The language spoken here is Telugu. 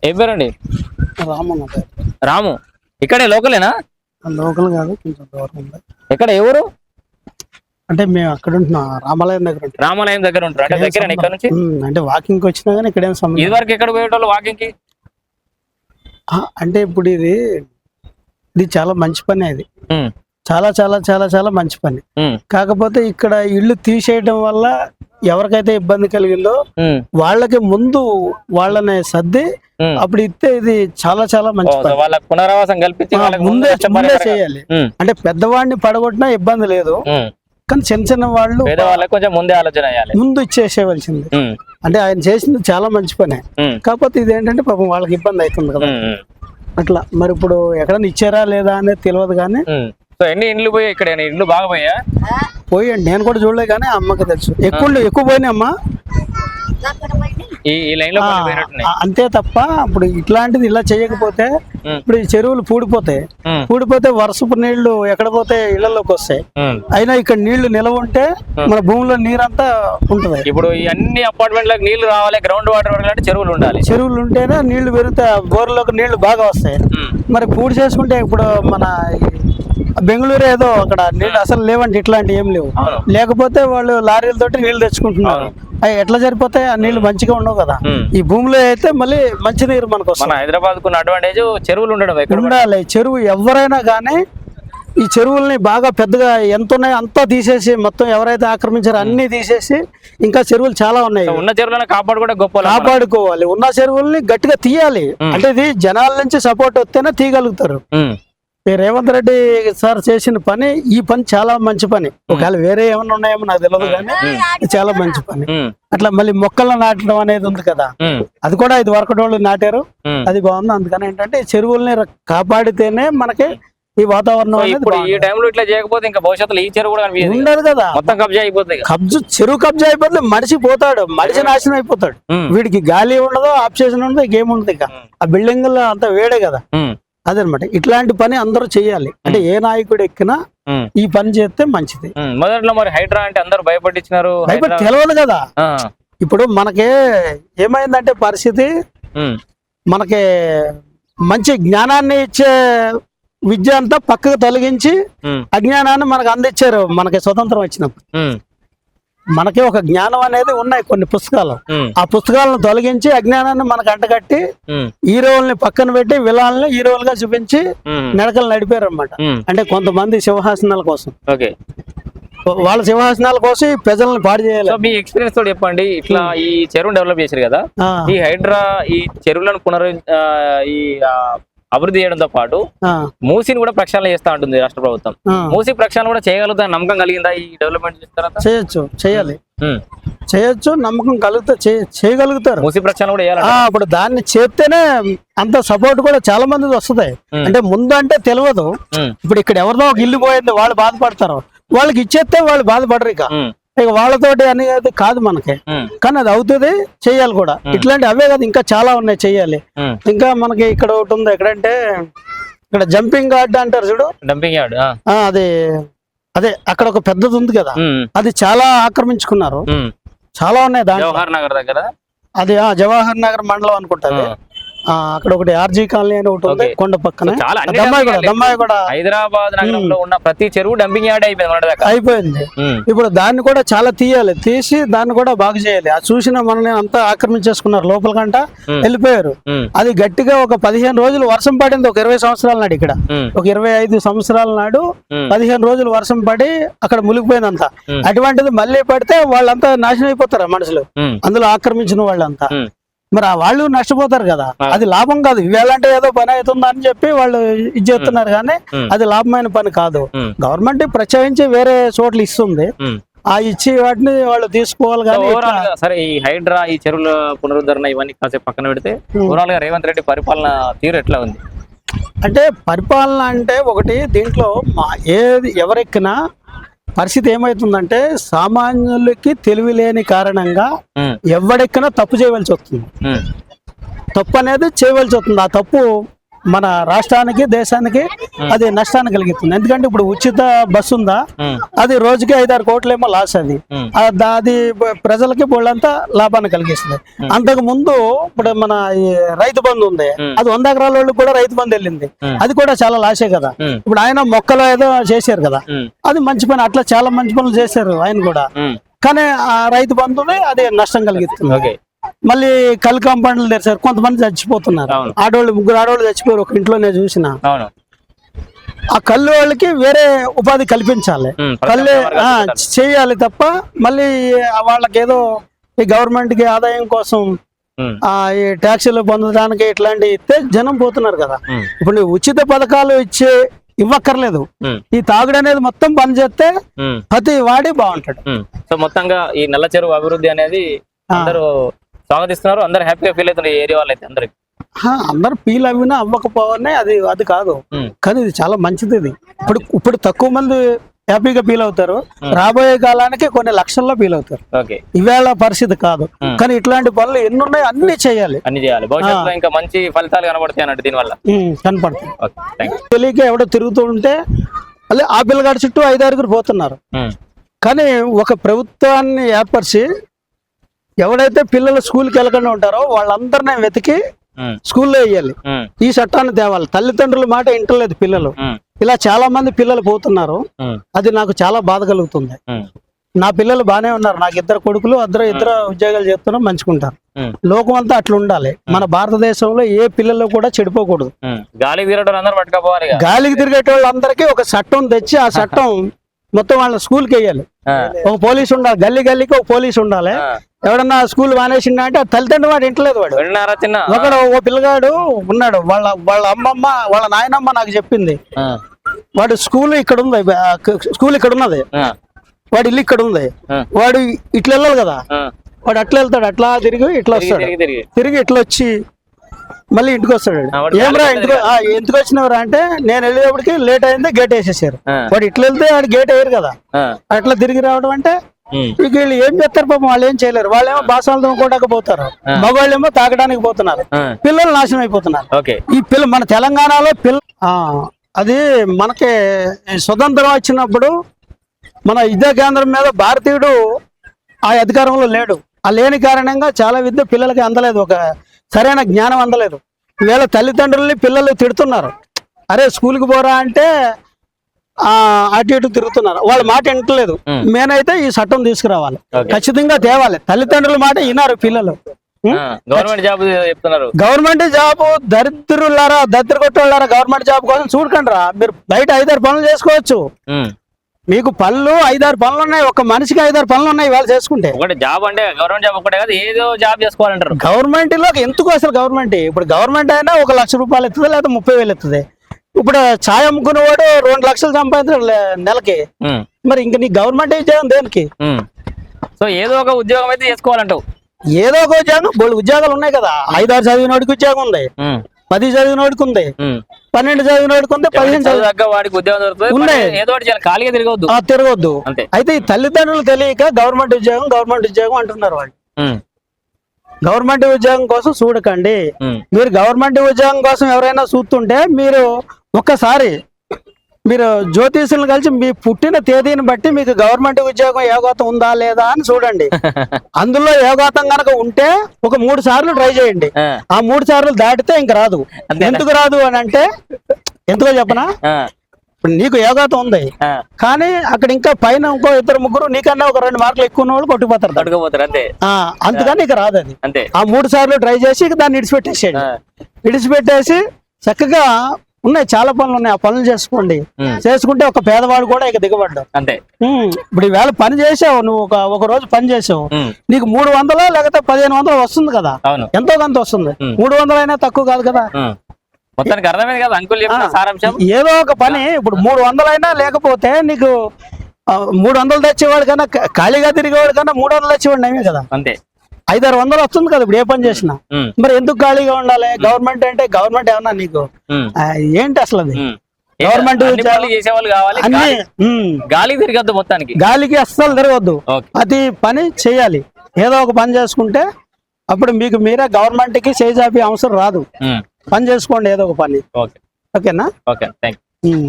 ఏం పేరండి? రాము. రాము. ఇక్కడే లోకలేనా? లోకల్ కాదు, కొంచెం దూరం ఉంది. ఎక్కడ ఎవరు? అంటే మేము అక్కడ ఉంటున్నాం, రామాలయం దగ్గర. రామాలయం దగ్గర ఉంటారు అంటే దగ్గర ఇక్కడ నుంచి? అంటే వాకింగ్ వచ్చినా కానీ ఇక్కడేం సంబంధం. ఇది వరకు ఎక్కడ పోయేటోళ్ళు వాకింగ్ కి? అంటే ఇప్పుడు ఇది చాలా మంచి పని. అది చాలా చాలా చాలా చాలా మంచి పని. కాకపోతే ఇక్కడ ఇల్లు తీసేయడం వల్ల ఎవరికైతే ఇబ్బంది కలిగిందో వాళ్ళకి ముందు వాళ్ళని సర్ది అప్పుడు ఇస్తే ఇది చాలా చాలా మంచి పని. వాళ్ళకి పునరావాసం కల్పించి ముందే చేయాలి. అంటే పెద్దవాడిని పడగొట్టినా ఇబ్బంది లేదు, కానీ చిన్న చిన్న వాళ్ళు కొంచెం ముందే ఆలోచన ముందు ఇచ్చేసేవలసింది. అంటే ఆయన చేసింది చాలా మంచి పనే. కాకపోతే ఇది ఏంటంటే పాపం వాళ్ళకి ఇబ్బంది అవుతుంది కదా అట్లా. మరి ఇప్పుడు ఎక్కడైనా ఇచ్చారా లేదా అనేది తెలియదు. కానీ ఎన్ని ఇండ్లు పోయా? ఇక్కడ ఇండ్లు బాగా పోయండి, నేను కూడా చూడలే, కానీ అమ్మకి తెలుసు. ఎక్కువ పోయినాయి అమ్మ, అంతే తప్ప ఇప్పుడు ఇట్లాంటిది ఇలా చేయకపోతే ఇప్పుడు ఈ చెరువులు పూడిపోతే వర్షపు నీళ్లు ఎక్కడ పోతే ఇళ్లలోకి వస్తాయి. అయినా ఇక్కడ నీళ్లు నిలవ ఉంటే మన భూమిలో నీరంతా ఉంటది. ఇప్పుడు ఈ అన్ని అపార్ట్మెంట్లకు నీళ్లు రావాలి, గ్రౌండ్ వాటర్ అంటే చెరువులు ఉండాలి. చెరువులు ఉంటేనే నీళ్లు పెరిగితే బోర్లోకి నీళ్లు బాగా వస్తాయి. మరి పూడి చేసుకుంటే ఇప్పుడు మన బెంగళూరు ఏదో అక్కడ నీళ్ళు అసలు లేవండి, ఇట్లాంటివి ఏం లేవు. లేకపోతే వాళ్ళు లారీలతోటి నీళ్లు తెచ్చుకుంటున్నారు. అవి ఎట్లా సరిపోతాయి? ఆ నీళ్లు మంచిగా ఉండవు కదా. ఈ భూమిలో అయితే మళ్ళీ మంచి నీరు మనకు వస్తుంది. హైదరాబాద్ కు అడ్వాంటేజ్ చెరువులు ఉండడం ఉండాలి. చెరువు ఎవరైనా కానీ ఈ చెరువుల్ని బాగా పెద్దగా ఎంత ఉన్నాయో అంతా తీసేసి, మొత్తం ఎవరైతే ఆక్రమించారో అన్ని తీసేసి, ఇంకా చెరువులు చాలా ఉన్నాయి. ఉన్న చెరువులను కాపాడుకోవాలి. ఉన్న చెరువుల్ని గట్టిగా తీయాలి. అంటే ఇది జనాల నుంచి సపోర్ట్ వస్తేనే తీయగలుగుతారు. రేవంత్ రెడ్డి సార్ చేసిన పని, ఈ పని చాలా మంచి పని. ఒకవేళ వేరే ఏమైనా ఉన్నాయేమో నాకు తెలియదు, కానీ చాలా మంచి పని. అట్లా మళ్ళీ మొక్కలను నాటడం అనేది ఉంది కదా, అది కూడా 5 వరకటోళ్ళు నాటారు, అది బాగుంది. అందుకని ఏంటంటే చెరువుల్ని కాపాడితేనే మనకి ఈ వాతావరణం ఈ టైంలో ఇట్లా చేయకపోతే ఇంకా భవిష్యత్తులో ఈ చెరువు కూడా ఉండదు కదా, మొత్తం కబ్జా అయిపోతుంది. చెరువు కబ్జా అయిపోతే మనిషి పోతాడు, మనిషి నాశనం అయిపోతాడు. వీడికి గాలి ఉండదు, ఆప్షన్ ఉండదు, గేమ్ ఉండదు. ఇక ఆ బిల్డింగ్ అంతా వేడే కదా. అదనమాట. ఇట్లాంటి పని అందరూ చెయ్యాలి. అంటే ఏ నాయకుడు ఎక్కినా ఈ పని చేస్తే మంచిది. మొదట్లో మరి హైడ్రా అంటే అందరూ భయపట్టించినారు, తెలియదు కదా. ఇప్పుడు మనకి ఏమైందంటే పరిస్థితి, మనకి మంచి జ్ఞానాన్ని ఇచ్చే విద్య అంతా పక్కకు తొలగించి అజ్ఞానాన్ని మనకు అందించారు. మనకి స్వతంత్రం వచ్చినప్పుడు మనకి ఒక జ్ఞానం అనేది ఉన్నాయి కొన్ని పుస్తకాలు. ఆ పుస్తకాలను తొలగించి అజ్ఞానాన్ని మనకు అంటగట్టి హీరోల్ని పక్కన పెట్టి విలాల్ని హీరోలుగా చూపించి నడకలు నడిపారు అనమాట. అంటే కొంతమంది సింహాసనాల కోసం, వాళ్ళ సింహాసనాల కోసం ఈ ప్రజలను పాడు చేయాలి. మీ ఎక్స్పీరియన్స్ తో చెప్పండి. ఇట్లా ఈ చెరువును డెవలప్ చేశారు కదా, ఈ హైడ్రా ఈ చెరువులను ఈ అభివృద్ధి చేయడంతో పాటు మూసీని కూడా ప్రక్షాళన చేస్తా ఉంటుంది రాష్ట్ర ప్రభుత్వం. మూసీ ప్రక్షాళన కూడా చేయగలుగుతా నమ్మకం కలిగిందా ఈ డెవలప్మెంట్ చేస్తారా? చేయొచ్చు, నమ్మకం కలిగితే చేయగలుగుతారు. మూసీ ప్రక్షాళన కూడా చేయాలి. ఇప్పుడు దాన్ని చేస్తేనే అంత సపోర్ట్ కూడా చాలా మంది వస్తుంది. అంటే ముందు అంటే తెలియదు. ఇప్పుడు ఇక్కడ ఎవరిదో ఒక ఇల్లు పోయింది, వాళ్ళు బాధపడతారు. వాళ్ళకి ఇచ్చేస్తే వాళ్ళు బాధపడరు. ఇక వాళ్ళతోటి అనేది కాదు మనకి, కానీ అది అవుతుంది, చెయ్యాలి కూడా. ఇట్లాంటి అవే కదా, ఇంకా చాలా ఉన్నాయి చెయ్యాలి. ఇంకా మనకి ఇక్కడ ఒకటి ఉంది, ఎక్కడంటే ఇక్కడ జంపింగ్ యార్డ్ అంటారు చూడు, డంపింగ్ యార్డ్. అదే అక్కడ ఒక పెద్దది ఉంది కదా, అది చాలా ఆక్రమించుకున్నారు. చాలా ఉన్నాయి దాంట్లో. జవహర్ నగర్ దగ్గర అది జవహర్ నగర్ మండలం అనుకుంటుంది. అక్కడ ఒకటి ఆర్జీ కాలనీ అని ఒకటి ఉంది కొండ పక్కన. హైదరాబాద్ నగరంలో ఉన్న ప్రతి చెరువు డంపింగ్ యార్డ్ అయిపోయింది. ఇప్పుడు దాన్ని కూడా చాలా తీసి దాన్ని కూడా బాగు చేయాలి. అది చూసిన మనల్ని అంతా ఆక్రమించేసుకున్నారు, లోపల కంట వెళ్ళిపోయారు. అది గట్టిగా ఒక 15 రోజులు వర్షం పడింది. ఒక 20 సంవత్సరాల నాడు, ఇక్కడ ఒక 25 సంవత్సరాల నాడు 15 రోజులు వర్షం పడి అక్కడ మునిగిపోయిందంతా. అటువంటిది మళ్ళీ పడితే వాళ్ళంతా నాశనం అయిపోతారు మనుషులు, అందులో ఆక్రమించిన వాళ్ళంతా. మరి వాళ్ళు నష్టపోతారు కదా, అది లాభం కాదు. ఇవాళంటే ఏదో పని అవుతుందా అని చెప్పి వాళ్ళు ఇది చేస్తున్నారు, కానీ అది లాభమైన పని కాదు. గవర్నమెంట్ ప్రత్యేకించి వేరే చోట్ల ఇస్తుంది, ఆ ఇచ్చి వాటిని వాళ్ళు తీసుకోవాలి. కానీ సరే, ఈ హైడ్రా ఈ చెరువుల పునరుద్ధరణ ఇవన్నీ కాసేపు పక్కన పెడితే ఓవరాల్ గా రేవంత్ రెడ్డి పరిపాలన తీరు ఎట్లా ఉంది? అంటే పరిపాలన అంటే ఒకటి, దీంట్లో ఎవరెక్కినా పరిస్థితి ఏమైతుందంటే సామాన్యులకి తెలివి లేని కారణంగా ఎవడెక్కనా తప్పు చేయవలసి వస్తుంది. తప్పు అనేది చేయవలసి వస్తుంది. ఆ తప్పు మన రాష్ట్రానికి దేశానికి అది నష్టాన్ని కలిగిస్తుంది. ఎందుకంటే ఇప్పుడు ఉచిత బస్సు ఉందా, అది రోజుకి 5-6 కోట్లేమో లాస్. అది ప్రజలకి వాళ్ళంతా లాభాన్ని కలిగిస్తుంది. అంతకు ముందు ఇప్పుడు మన ఈ రైతు బంధు ఉంది, అది 100 ఎకరాల వాళ్ళకి కూడా రైతు బంధు వెళ్ళింది, అది కూడా చాలా లాసే కదా. ఇప్పుడు ఆయన మొక్కలు ఏదో చేశారు కదా, అది మంచి పని. అట్లా చాలా మంచి పనులు చేశారు ఆయన కూడా, కానీ ఆ రైతు బంధుని అది నష్టం కలిగిస్తుంది. మళ్ళీ కళ్ళు కాంపౌండ్లు తెరిచారు, కొంతమంది చచ్చిపోతున్నారు. ముగ్గురు ఆడవాళ్ళు చచ్చిపోయారు ఒక ఇంట్లో, నేను చూసిన. ఆ కళ్ళు వాళ్ళకి వేరే ఉపాధి కల్పించాలి, కళ్ళు చేయాలి తప్ప మళ్ళీ వాళ్ళకి ఏదో ఈ గవర్నమెంట్ కి ఆదాయం కోసం ఈ ట్యాక్సీలు పొందడానికి ఇట్లాంటి ఇస్తే జనం పోతున్నారు కదా. ఇప్పుడు ఉచిత పథకాలు ఇవ్వక్కర్లేదు, ఈ తాగుడు అనేది మొత్తం బంద్ చేస్తే ప్రతి వాడి బాగుంటాడు. సో మొత్తంగా ఈ నల్ల చెరువు అభివృద్ధి అనేది అందరూ స్వాగతిస్తున్నారు, అందరు హ్యాపీగా ఫీల్ అవుతున్నారు ఈ ఏరియా వాళ్ళైతే. అందరు ఫీల్ అవినా అవ్వకపోవనే అది కాదు, కానీ ఇది చాలా మంచిది. ఇది ఇప్పుడు తక్కువ మంది హ్యాపీగా ఫీల్ అవుతారు, రాబోయే కాలానికి కొన్ని లక్షల్లో ఫీల్ అవుతారు. ఇవాళ పరిస్థితి కాదు, కానీ ఇట్లాంటి పనులు ఎన్ని ఉన్నాయో అన్ని చేయాలి. భవిష్యత్తులో ఇంకా మంచి ఫలితాలు కనబడతాయి అన్నట్టు దీనివల్ల కనపడతాయి. తెలియక ఎవడో తిరుగుతూ ఉంటే మళ్ళీ ఆ పిల్లగాడి చుట్టూ 5-6 పోతున్నారు. కానీ ఒక ప్రభుత్వాన్ని ఏర్పరిచి ఎవడైతే పిల్లలు స్కూల్కి వెళ్ళకుండా ఉంటారో వాళ్ళందరినీ వెతికి స్కూల్లో వేయాలి, ఈ చట్టాన్ని తేవాలి. తల్లిదండ్రుల మాట వింటలేదు పిల్లలు, ఇలా చాలా మంది పిల్లలు పోతున్నారు. అది నాకు చాలా బాధ కలుగుతుంది. నా పిల్లలు బానే ఉన్నారు, నాకు 2 కొడుకులు, ఇద్దరు ఉద్యోగాలు చేస్తున్నా, మంచుకుంటారు. లోకం అంతా అట్లా ఉండాలి. మన భారతదేశంలో ఏ పిల్లలు కూడా చెడిపోకూడదు. గాలికి తిరిగేటోళ్ళందరికీ ఒక చట్టం తెచ్చి ఆ చట్టం మొత్తం వాళ్ళ స్కూల్కి వేయాలి. ఒక పోలీసు ఉండాలి, గల్లీకి ఒక పోలీసు ఉండాలి. ఎవడన్నా స్కూల్ మానేసిండ అంటే తల్లిదండ్రులు వాడు ఇంటలేదు. వాడు ఓ పిల్లగాడు ఉన్నాడు, వాళ్ళ అమ్మమ్మ వాళ్ళ నాయనమ్మ నాకు చెప్పింది, వాడు స్కూల్ ఇక్కడ ఉంది, స్కూల్ ఇక్కడ ఉన్నది, వాడు ఇల్లు ఇక్కడ ఉంది, వాడు ఇట్లా వెళ్ళాలి కదా, వాడు అట్లా వెళ్తాడు, అట్లా తిరిగి ఇట్లా వస్తాడు, తిరిగి ఇట్లా వచ్చి మళ్ళీ ఇంటికి వస్తాడు. ఏమరా ఎందుకు వచ్చినవరా అంటే, నేను వెళ్ళేటప్పటికి లేట్ అయింది, గేట్ వేసేసారు. వాడు ఇట్లా వెళ్తే వాడు గేట్ వేయరు కదా, అట్లా తిరిగి రావడం అంటే ఇక వీళ్ళు ఏం చేస్తారు పాపం, వాళ్ళు ఏం చేయలేరు. వాళ్ళేమో బాసాలు తోముకోవడానికి పోతారు, మగవాళ్ళేమో తాగడానికి పోతున్నారు, పిల్లలు నాశనం అయిపోతున్నారు. ఈ మన తెలంగాణలో అది మనకి స్వతంత్రం వచ్చినప్పుడు మన విద్యా కేంద్రం మీద భారతీయుడు ఆ అధికారంలో లేడు. ఆ లేని కారణంగా చాలా విద్య పిల్లలకి అందలేదు, ఒక సరైన జ్ఞానం అందలేదు. ఈవేళ తల్లిదండ్రుల్ని పిల్లలు తిడుతున్నారు, అరే స్కూల్కి పోరా అంటే అటు ఇటు తిరుగుతున్నారు, వాళ్ళ మాట వింటలేదు. నేనైతే ఈ చట్టం తీసుకురావాలి, ఖచ్చితంగా తేవాలి. తల్లిదండ్రుల మాట వినారు పిల్లలు. గవర్నమెంట్ జాబ్ దరిద్రులారా, దరిద్రగొట్టోళ్ళారా, గవర్నమెంట్ జాబ్ కోసం చూడకండి రా. మీరు బయట 5-6 పనులు చేసుకోవచ్చు, మీకు పనులు 5-6 పనులు ఉన్నాయి, ఒక మనిషికి 5-6 పనులు ఉన్నాయి వాళ్ళు చేసుకుంటే. జాబ్ అంటే గవర్నమెంట్ జాబ్ ఒకటే కాదు, ఏదో జాబ్ చేసుకోవాలంటారు. గవర్నమెంట్ లో ఎందుకు అసలు గవర్నమెంట్, ఇప్పుడు గవర్నమెంట్ అయినా 1 లక్ష రూపాయలు ఎత్తుంది, లేదా 30,000 ఎత్తుంది. ఇప్పుడు ఛాయ్ అమ్ముకునేవాడు 2 లక్షలు సంపాదించాడు నెలకి, మరి ఇంక నీ గవర్నమెంట్ ఉద్యోగం దేనికి? సో ఏదో ఒక ఉద్యోగం అయితే చేసుకోవాలంటావు. ఏదో ఒక ఉద్యోగం, 2 ఉద్యోగాలు ఉన్నాయి కదా. 5-6 చదివినోడికి ఉద్యోగం ఉంది, 10 చదివినోడికి ఉంది, 12 చదివినోడికి ఉంది, 15 వాడికి ఉద్యోగం ఉన్నాయి. తిరగొద్దు. అయితే ఈ తల్లిదండ్రులు తెలియక గవర్నమెంట్ ఉద్యోగం అంటున్నారు వాళ్ళు. గవర్నమెంట్ ఉద్యోగం కోసం చూడకండి. మీరు గవర్నమెంట్ ఉద్యోగం కోసం ఎవరైనా చూస్తుంటే మీరు ఒక్కసారి మీరు జ్యోతిషులను కలిసి మీ పుట్టిన తేదీని బట్టి మీకు గవర్నమెంట్ ఉద్యోగం యోగాతం ఉందా లేదా అని చూడండి. అందులో యోగాతం కనుక ఉంటే ఒక 3 సార్లు ట్రై చేయండి. ఆ 3 సార్లు దాటితే ఇంక రాదు. ఎందుకు రాదు అని అంటే ఎందుకో చెప్పనా, నీకు యోగాతం ఉంది కానీ అక్కడ ఇంకా పైన ఇంకో 2-3 నీకన్నా ఒక 2 మార్కులు ఎక్కువ ఉన్న వాళ్ళు కొట్టుకుపోతారు అంతే. అందుకని ఇక రాదు అది. ఆ 3 సార్లు ట్రై చేసి దాన్ని ఇడిచిపెట్టేసి చక్కగా ఉన్నాయి, చాలా పనులు ఉన్నాయి, ఆ పనులు చేసుకోండి. చేసుకుంటే ఒక పేదవాడు కూడా ఇక దిగబడ్డావు అంతే. ఇప్పుడు ఈవేళ పని చేసావు, నువ్వు ఒక రోజు పని చేసావు, నీకు 300 లేకపోతే 1500 వస్తుంది కదా, ఎంతో కొంత వస్తుంది. 300 అయినా తక్కువ కాదు కదా. మొత్తానికి అర్థమైంది కదా అంకుల్ చెప్పిన సారాంశం. ఏదో ఒక పని ఇప్పుడు 300 అయినా లేకపోతే నీకు 300 తెచ్చేవాడు కన్నా, ఖాళీగా తిరిగేవాడు కన్నా 300 తెచ్చేవాడు నయమే కదా. అంతే. 500-600 వస్తుంది కదా ఇప్పుడు ఏ పని చేసినా. మరి ఎందుకు ఖాళీగా ఉండాలి? గవర్నమెంట్ అంటే గవర్నమెంట్ ఏమన్నా నీకు ఏంటి అసలు? అది గవర్నమెంట్ చేసేవాళ్ళు కావాలి, గాలికి తిరగద్దు, మొత్తానికి గాలికి అస్సలు తిరగద్దు. అది పని చేయాలి, ఏదో ఒక పని చేసుకుంటే అప్పుడు మీకు మీరే గవర్నమెంట్ కి చేజాపే అవసరం రాదు. పని చేసుకోండి ఏదో ఒక పని. ఓకే ఓకేనా? ఓకే థ్యాంక్ ఉమ్.